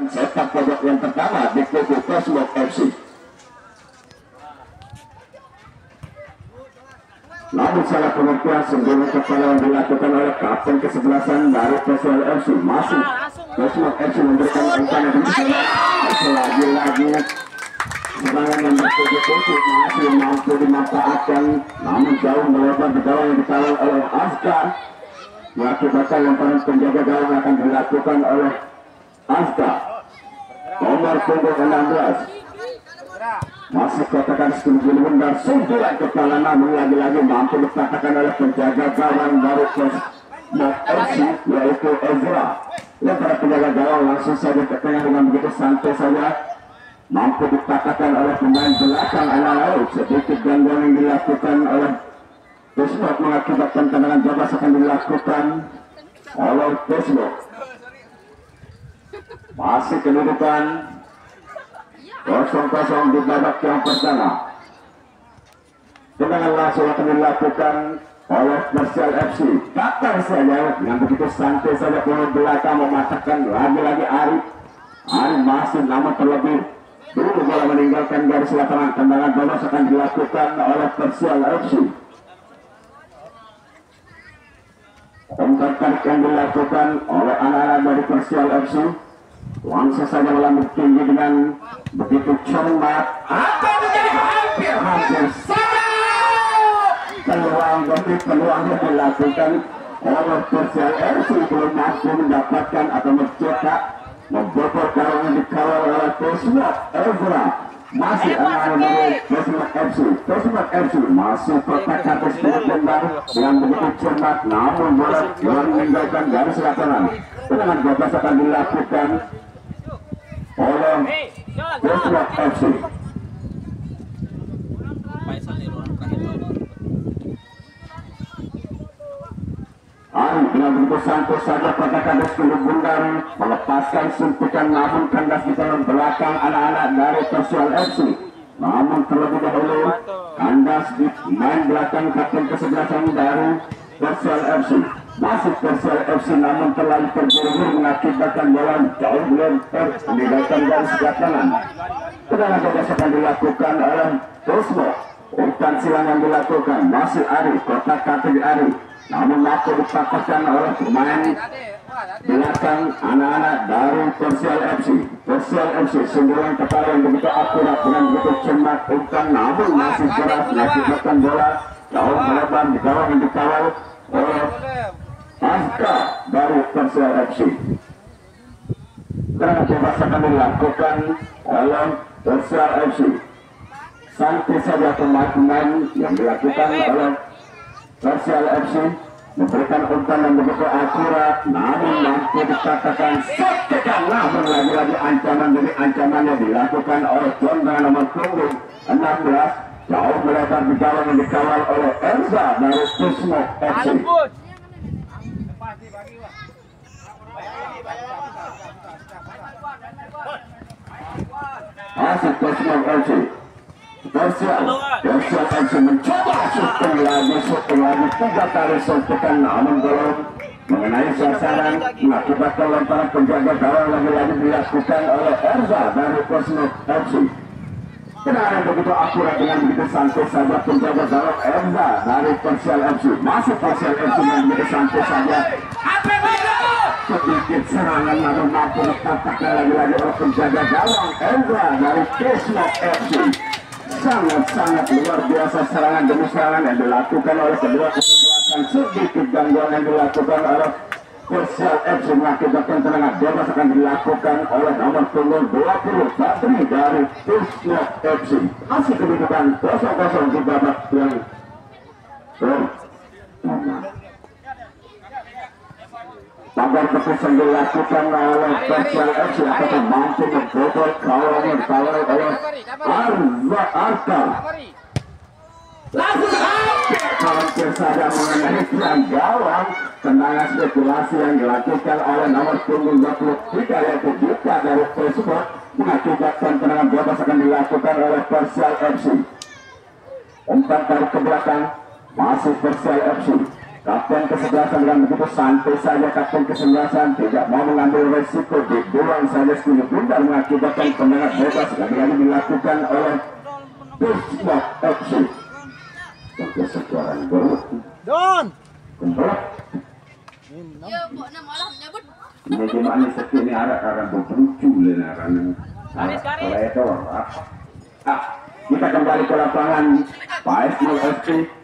sepak pojok yang pertama di kubu Cosmos FC. Namun salah pengertian sembunyi kepala yang dilakukan oleh kapten kesebelasan dari Cosmos FC. Masih Cosmos FC memberikan umpan yang lagi-lagi serangan yang bertujuh-tujuh masih mampu dimanfaatkan, namun jauh melebar di gawang yang dikawal oleh Aska. Mengakibatkan lemparan penjaga gawang akan dilakukan oleh Aska. Nomor punggung 16 masih kotakan setuju dan sundulan kepala, namun lagi-lagi mampu dikatakan oleh penjaga gawang dari Cosmos FC yaitu Ezra. Lemparan penjaga gawang langsung saja ke tengah dengan begitu santai saja, mampu dikatakan oleh pemain belakang anak-anak. Sedikit gangguan yang dilakukan oleh Cosmos mengakibatkan tendangan bebas akan dilakukan oleh Cosmos. Masih kedudukan 0-0 di babak yang pertama. Tendangan langsung akan dilakukan oleh Persel FC. Kapan saja dengan begitu santai saja pemain belakang mematahkan lagi-lagi Arif. Arif masih namun terlebih dulu bola meninggalkan garis lapangan. Tendangan bebas akan dilakukan oleh Persel FC. Umpan tarik yang dilakukan oleh anak-anak dari Persel FC langsung saja melambung tinggi dengan begitu cermat, akan menjadi hampir sama. Peluang yang dilakukan oleh Persel FC belum mampu mendapatkan atau mencetak membobol gawang yang dikawal oleh Cosmos Ezra. Masih anak-anak dari Cosmos FC. Cosmos FC masih kotak atas benar dengan begitu cermat, namun bola meninggalkan garis lapangan. Tendangan bebas akan dilakukan oleh Cosmos FC. Ari dengan begitu santai saja pada kandas kulit bundar melepaskan suntikan, namun kandas di dalam belakang anak-anak dari Persel FC. Namun terlebih dahulu kandas di main belakang kapten kesebelasan dari Persel FC. Masih Persel FC namun terlalu terburu-buru mengakibatkan bola jauh melempar meninggalkan garis lapangan. Tendangan bebas akan dilakukan oleh Cosmos. Umpan silang yang dilakukan masih Ari, kotak kaki Ari, namun mampu dipatahkan oleh pemain belakang anak-anak dari Persel FC. Persel FC sundulan kepala yang begitu akurat dengan begitu cermat umpan, namun masih keras mengakibatkan bola jauh melebar di gawang yang dikawal oleh Aska dari Persel FC. Tendangan bebas akan dilakukan oleh Persel FC. Santai saja pemain yang dilakukan oleh Persel FC memberikan umpan yang begitu akurat, namun mampu dikatakan setekan, namun lagi-lagi ancaman demi ancamannya dilakukan oleh John dengan nomor punggung 16 jauh melebar di gawang yang dikawal oleh Elza dari Cosmos FC. Masih Cosmos FC. Persel FC mencoba syuting lagi 3 kali suntikan, namun belum mengenai sasaran, mengakibatkan lemparan penjaga gawang lagi-lagi dilakukan oleh Erza dari Cosmos FC. Tendangan begitu akurat dengan begitu santai saja penjaga gawang Erza dari Persel FC. Masih Persel FC dengan begitu santai saja. Sedikit serangan namun mampu dikatakan lagi-lagi oleh penjaga gawang Erza dari Cosmos FC. Sangat-sangat luar biasa serangan demi serangan yang dilakukan oleh kedua kesebelasan. Sedikit gangguan yang dilakukan oleh Persel FC mengakibatkan tendangan bebas akan dilakukan oleh nomor punggung 20 Badri dari Cosmos FC. Masih kedudukan 0-0 di babak yang Tagar keputusan dilakukan oleh Persel FC apakah mampu membobol gawang yang dikawal oleh Arka. Langsung hampir saja mengenai tiang gawang. Tendangan spekulasi yang dilakukan oleh nomor punggung 23 yaitu Dika dari Cosmos mengakibatkan tendangan bebas akan dilakukan oleh Persel FC. Umpan tarik ke belakang masih Persel FC. Kapten kesebelasan dengan begitu santai saja kapten kesebelasan tidak mau mengambil resiko, dibuang saja skill bundar mengakibatkan tendangan bebas lagi-lagi dilakukan oleh Bismarck FC. Untuk sekarang Don. Kembali. Ya, Bu, malah menyebut. Ini gimana sih ini arah lucu karena itu kita kembali ke lapangan Bismarck FC.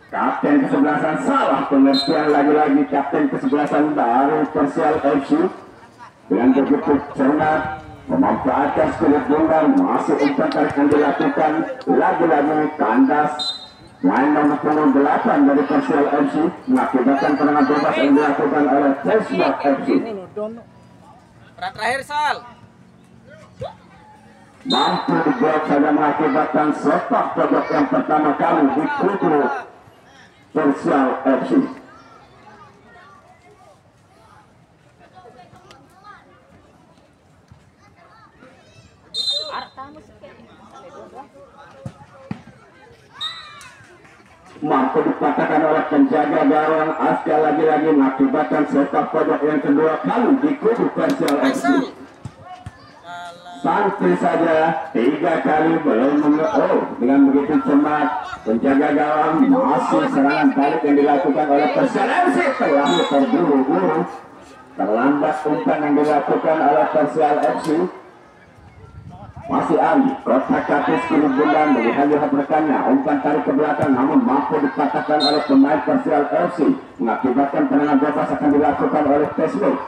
Kapten kesebelasan salah pengertian lagi-lagi kapten kesebelasan dari Persial FC dengan begitu cermat memanfaatkan skill bundar masih umpan tarik yang dilakukan lagi-lagi kandas main nomor 8 dari Persial FC mengakibatkan tendangan bebas yang dilakukan oleh Bismarck FC. Terakhir Sal. Mampu dibuat saja mengakibatkan sepak pojok yang pertama kali di kubu Persial FC. Mampu dipatahkan oleh penjaga gawang Aska lagi-lagi mengakibatkan sepak pojok yang kedua kali di kubu Persial FC. Santai saja 3 kali belum dengan begitu cermat penjaga gawang masih serangan balik yang dilakukan oleh Persial FC terlalu terburu-buru terlambat umpan yang dilakukan oleh Persial FC. Masih Ali kotak kapis kiri bundar melihat rekannya umpan tarik ke belakang namun mampu dipatahkan oleh pemain Persial FC mengakibatkan tendangan bebas akan dilakukan oleh Bismarck.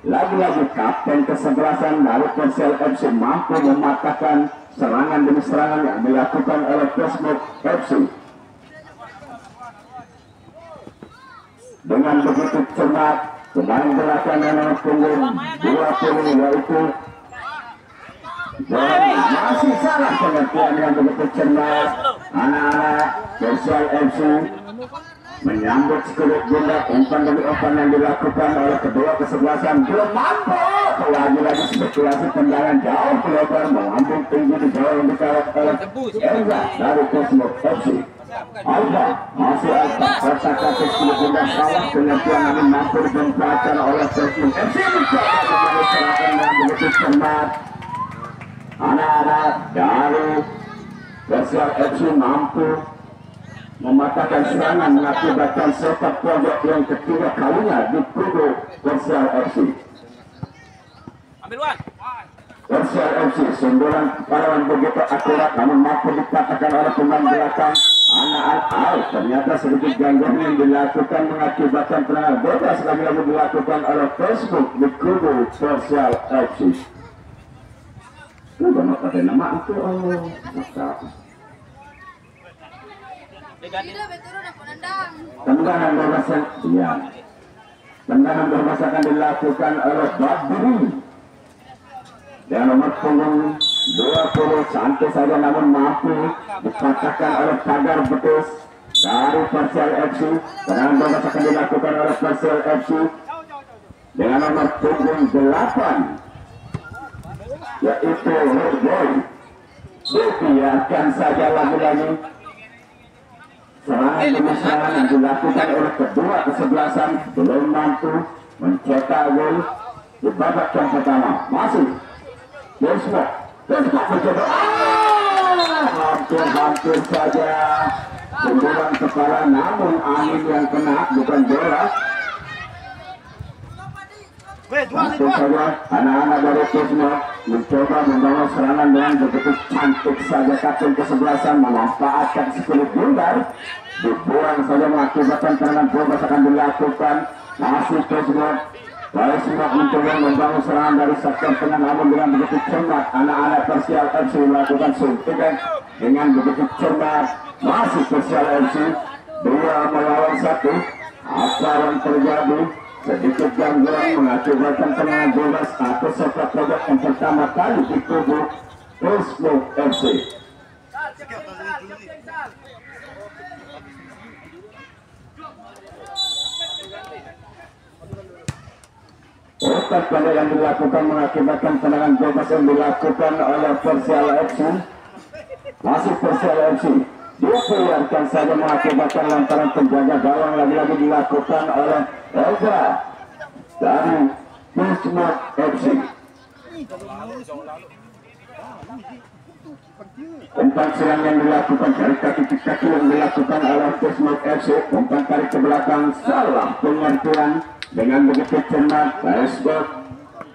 Lagi-lagi kapten kesebelasan dari Persial FC mampu mematahkan serangan demi serangan yang dilakukan oleh Bismarck FC. Dengan begitu cermat pemain belakang yang nomor punggung 20 yaitu masih salah pengertian yang begitu cermat anak-anak Persial FC menyambut skulit bundar umpan demi umpan yang dilakukan oleh kedua kesebelasan belum mampu lagi-lagi spekulasi tendangan jauh lebar melambung tinggi di bawah yang dikawal oleh Elza dari Bismarck FC. Alba masih Alba kotak kapis skulit bundar salah pengertian namun mampu dimanfaatkan oleh Bismarck FC mencoba menjadi serangan yang begitu cermat. Anak-anak dari Persial FC mampu mematahkan serangan mengakibatkan sepak pojok yang ketiga kalinya di kubu Persial FC. Ambil Wan. Persial FC sundulan lawan begitu akurat namun mampu dipatahkan oleh pemain belakang anak-anak ternyata sedikit gangguan yang dilakukan mengakibatkan tendangan bebas lagi-lagi dilakukan oleh Facebook di kubu Persial FC. Itu banget ada nama itu tendangan bebas ya. Tendangan bebas akan dilakukan oleh Badri dan nomor punggung 20 santai saja namun mampu dipatahkan oleh pagar betis dari Persial FC. Tendangan bebas akan dilakukan oleh Persial FC dengan nomor punggung 8 yaitu Boy. Dibiarkan saja lagi-lagi serangan demi serangan yang dilakukan oleh kedua kesebelasan belum mampu mencetak gol di babak yang pertama. Masih Bismarck mencoba hampir saja sundulan kepala namun angin yang kena bukan bola. Langsung saja anak-anak dari Bismarck mencoba membawa serangan dengan begitu cantik saja kapten kesebelasan memanfaatkan skill bundar dibuang saja mengakibatkan tendangan bebas akan dilakukan. Masih Bismarck mencoba membangun serangan dari sektor tengah namun dengan begitu cermat anak-anak Persial FC melakukan suntikan dengan begitu cermat. Masih Persial FC 2 melawan 1. Apa yang terjadi? Sedikit gangguan mengakibatkan tendangan bebas atau sepak pojok yang pertama kali di kubu Bismarck FC. Otak pada yang dilakukan mengakibatkan tendangan bebas yang dilakukan oleh Persial FC. Masih Persial FC dibiarkan saja mengakibatkan lantaran penjaga gawang lagi-lagi dilakukan oleh Elza dari Bismarck FC. Umpan serang yang dilakukan dari kaki yang dilakukan oleh Bismarck FC, umpan tarik ke belakang salah pengertian. Dengan begitu cermat Esbot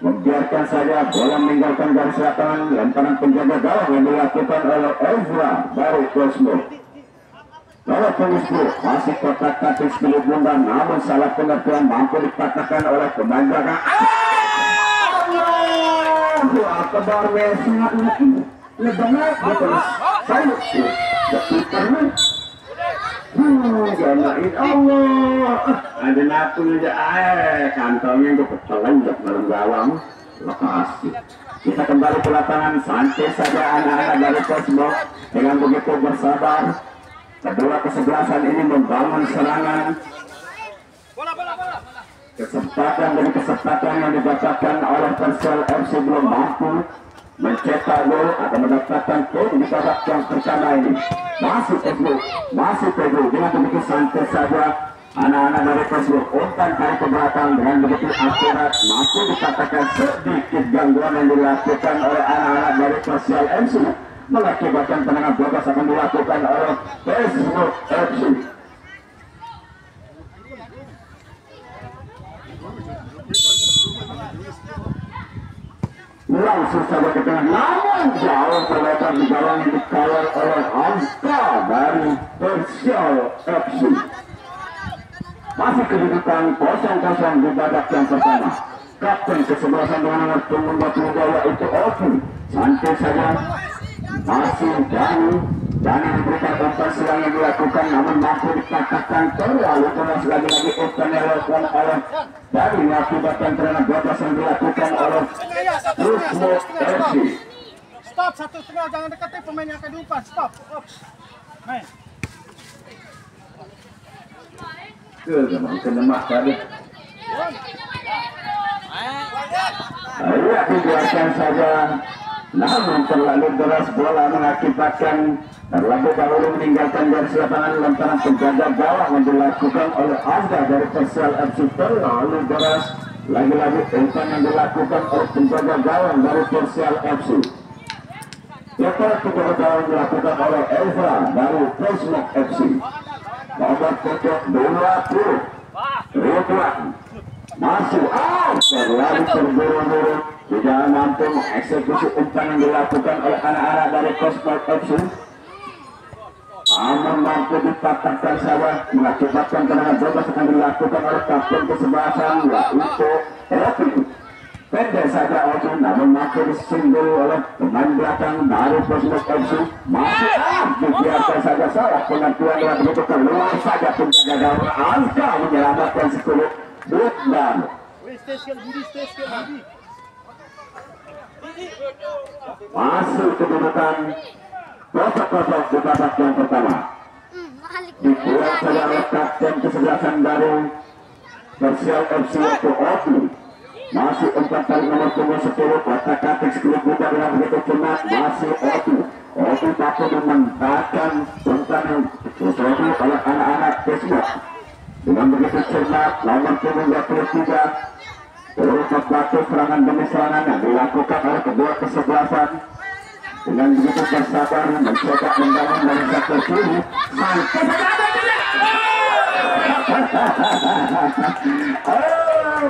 membiarkan saja bola meninggalkan garis lapangan. Lemparan penjaga gawang yang dilakukan oleh Ezra dari Bismarck. Lawan penyusul masih kotak-katik skill bunda, namun salah pengertian mampu dipatahkan oleh pemain belakang. Akbar Messi ngedengar betul saya kepikiran jamain Allah ada napun aja kantongnya gue ketelenjak dalam gawang. Lokasi kita kembali ke lapangan, santai saja anak-anak dari Bismarck dengan begitu bersabar. Kedua kesebelasan ini membangun serangan. Kesempatan demi kesempatan yang didapatkan oleh Persel FC belum mampu mencetak gol atau mendapatkan poin di babak yang pertama ini. Masih Pedro dengan begitu santai saja anak-anak dari Persel umpan tarik ke belakang dengan begitu akurat, mampu dikatakan sedikit gangguan yang dilakukan oleh anak-anak dari Persel FC mengakibatkan tendangan bebas akan dilakukan oleh Bismarck FC. Langsung saja ke tengah, namun jauh terletak di gawang yang dikawal oleh Hamka dari Persel FC. Masih kedudukan 0-0 di babak yang pertama. Kapten kesebelasan dengan nomor punggung 22 yaitu Oki. Santai saja. Masih Dani diberikan umpan serang yang dilakukan, namun mampu dikatakan terlalu keras. Lagi-lagi umpan yang dilakukan oleh Dani mengakibatkan tendangan bebas yang dilakukan oleh Bismarck FC. Stop 1,5, jangan dekati pemain yang akan diumpan. Stop. Main. Kenemak tadi. Ayo dibiarkan saja. Namun terlalu deras bola mengakibatkan terlebih dahulu meninggalkan garis lapangan. Lemparan penjaga gawang yang dilakukan oleh Azza dari Persel FC terlalu deras. Lagi-lagi umpan yang dilakukan oleh penjaga gawang dari Persel FC. Lemparan penjaga gawang dilakukan oleh Ezra dari Bismarck FC. Nomor pojok 20 Ridwan masuk terlalu terburu-buru, tidak mampu mengeksekusi umpan yang dilakukan oleh anak-anak dari Bismarck FC. Namun mampu dipatahkan saja mengakibatkan tendangan bebas akan dilakukan oleh kapten kesebelasan yaitu Rofi. Pendek saja Oki, namun mampu disinggul oleh pemain belakang dari Bismarck FC. Masih dibiarkan saja salah penentuan dengan begitu keluar saja penjaga gawang Azka menyelamatkan 10 dan masih kedudukan 0-0 di babak yang pertama. Dibuat saja oleh kapten kesebelasan dari Persel FC yaitu Oki. Masih umpan tarik nomor punggung 10 kotak-katik skill buka dengan begitu cermat. Masih Oki mampu mementahkan umpan yang diserbu oleh anak-anak Bismarck dengan begitu cermat. Nomor punggung 23 terus membantu serangan demi serangan yang dilakukan oleh kedua kesebelasan. Dengan begitu bersabar mencoba membangun dari sektor kiri.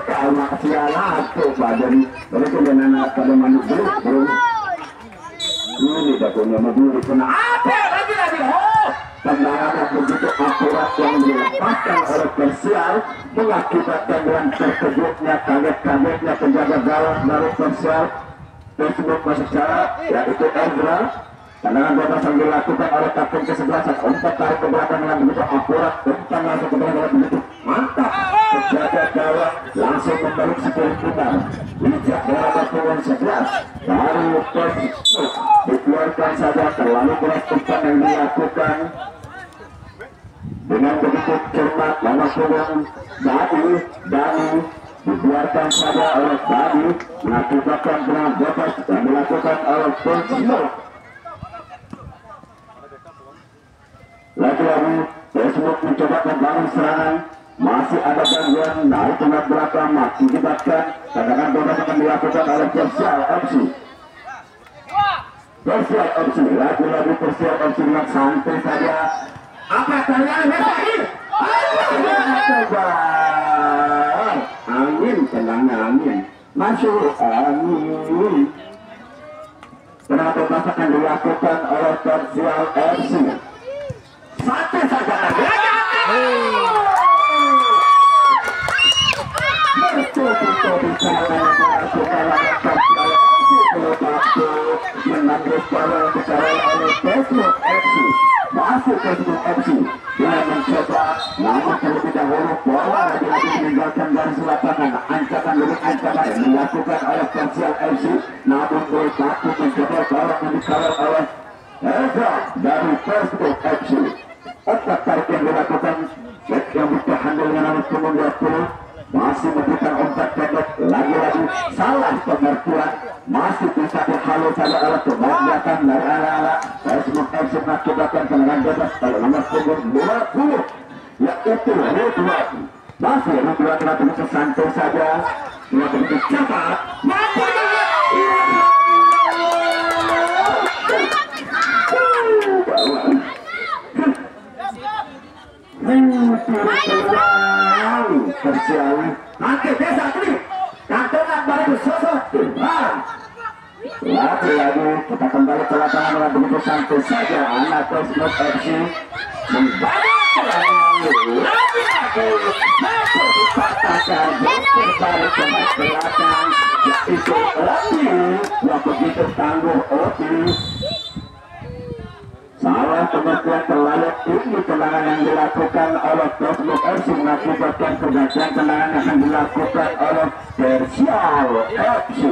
Kalau maksialah tuh badan mereka dengan pada mandi belum ini dah punya mobil kena apa lagi tendangan begitu akurat yang dilepaskan oleh Persel mengakibatkan dengan terkejutnya kaget-kagetnya penjaga gawang dari Persel tersebut masuk syarat yaitu Ezra. Tendangan bebas yang dilakukan oleh kapten kesebelasan, umpan tarik ke belakang dengan begitu akurat, umpan langsung ke belakang dengan begitu mantap. Penjaga gawang langsung membalik sekian putar. Bijak berada punggung 11 dari Bismarck dikeluarkan saja terlalu keras umpan yang dilakukan dengan begitu cermat. Nomor punggung Dani dibiarkan saja oleh Dani mengakibatkan tendangan bebas yang dilakukan oleh Bismarck. Lagi-lagi Facebook mencoba membangun serangan. Masih ada gangguan dari pemain belakang mengakibatkan tendangan bebas akan dilakukan oleh Persial FC. Persial FC lagi-lagi Persial FC dengan santai saja. Apa kalian ini? Angin, tendangan angin masuk angin. Tendangan bebas akan dilakukan oleh Persial FC. Santai saja. Menangis oleh Facebook FC. Masuk Facebook FC dengan mencoba namun terlebih dahulu bola lagi-lagi meninggalkan garis lapangan. Ancaman demi ancaman yang dilakukan oleh Persial FC, namun berlaku mencoba bola yang dikawal oleh Ezra dari Facebook FC. Otak tarik yang dilakukan yang bertahan dengan nomor punggung 20 masih memberikan umpan pendek. Lagi-lagi salah pengertian, masih bisa dihalau saja oleh pemain belakang dari ala-ala Facebook FC mengakibatkan tendangan bebas oleh nomor punggung 20 yaitu Ridwan. Masih Ridwan tidak bisa santai saja, tidak begitu cepat. Persial oke desa ini kantongan baru sosok lagi-lagi kita kembali ke lapangan dengan begitu santai saja. Anak Facebook FC membangun lagi-lagi masuk dipatahkan kembali ke belakang yaitu Oti yang begitu tangguh. Oti salah pengertian terlalu tinggi tendangan yang dilakukan oleh Facebook FC mengakibatkan pergantian tendangan yang akan dilakukan oleh Persial FC.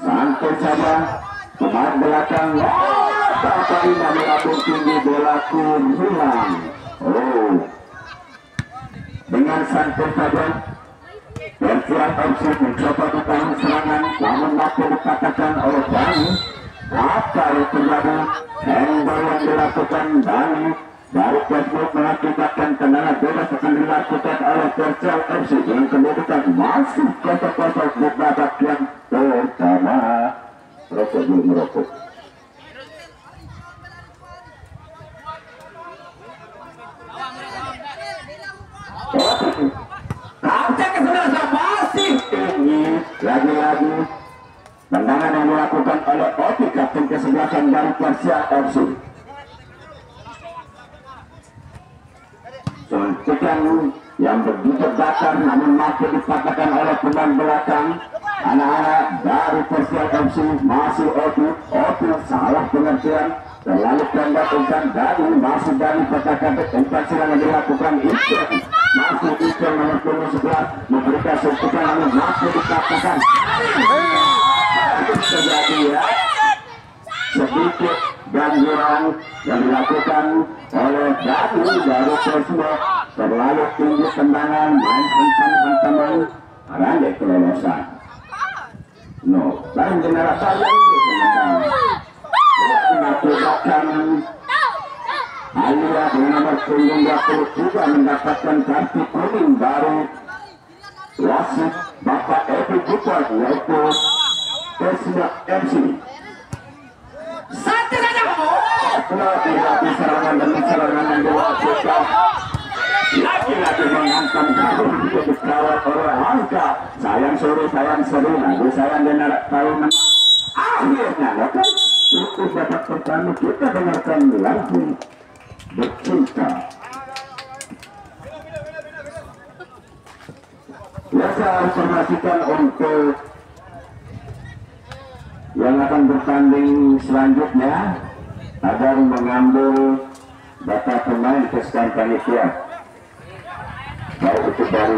Santai saja pemain belakang apa ini melambung tinggi bola hilang. Dengan santai saja Persial FC mencoba bertahan serangan, namun masih dikatakan oleh Dani. Apa yang terjadi? Handball yang dilakukan Dani dari Facebook mengakibatkan tendangan bebas akan dilakukan oleh Persial FC dengan kedudukan masih 0-0 di babak yang pertama. Rokok dulu merokok. Lagi-lagi tendangan yang dilakukan oleh Oti, kapten ke-11 dari Persial FC. Suntikan yang begitu datar namun masih dipatahkan oleh pemain belakang anak-anak dari Persial FC. Masih Oti salah pengertian, terlalu pendek umpan dari masih dari patahkan umpan serangan dilakukan itu. Masih itu nomor punggung 11 memberikan suntikan namun masih dikatakan terjadi ya sedikit gangguan yang dilakukan oleh Dani dari Facebook. Terlalu tinggi tendangan, main hantam-hantaman, randai kelolosan. Lain generasi yang mengakibatkan Alia dengan nomor punggung 20 juga mendapatkan kartu kuning baru. Wasit Bapak Epi Bukan yaitu Persial FC. Santai saja. Lagi serangan demi serangan yang dilakukan. Lagi-lagi menghantam kartu untuk dikawal oleh Angka. Sayang seru, lalu sayang dengar tahu menang. Akhirnya kan itu babak pertama kita dengarkan lagu Bercinta. Saya informasikan untuk yang akan bertanding selanjutnya agar mengambil data pemain ke panitia. Baik itu dari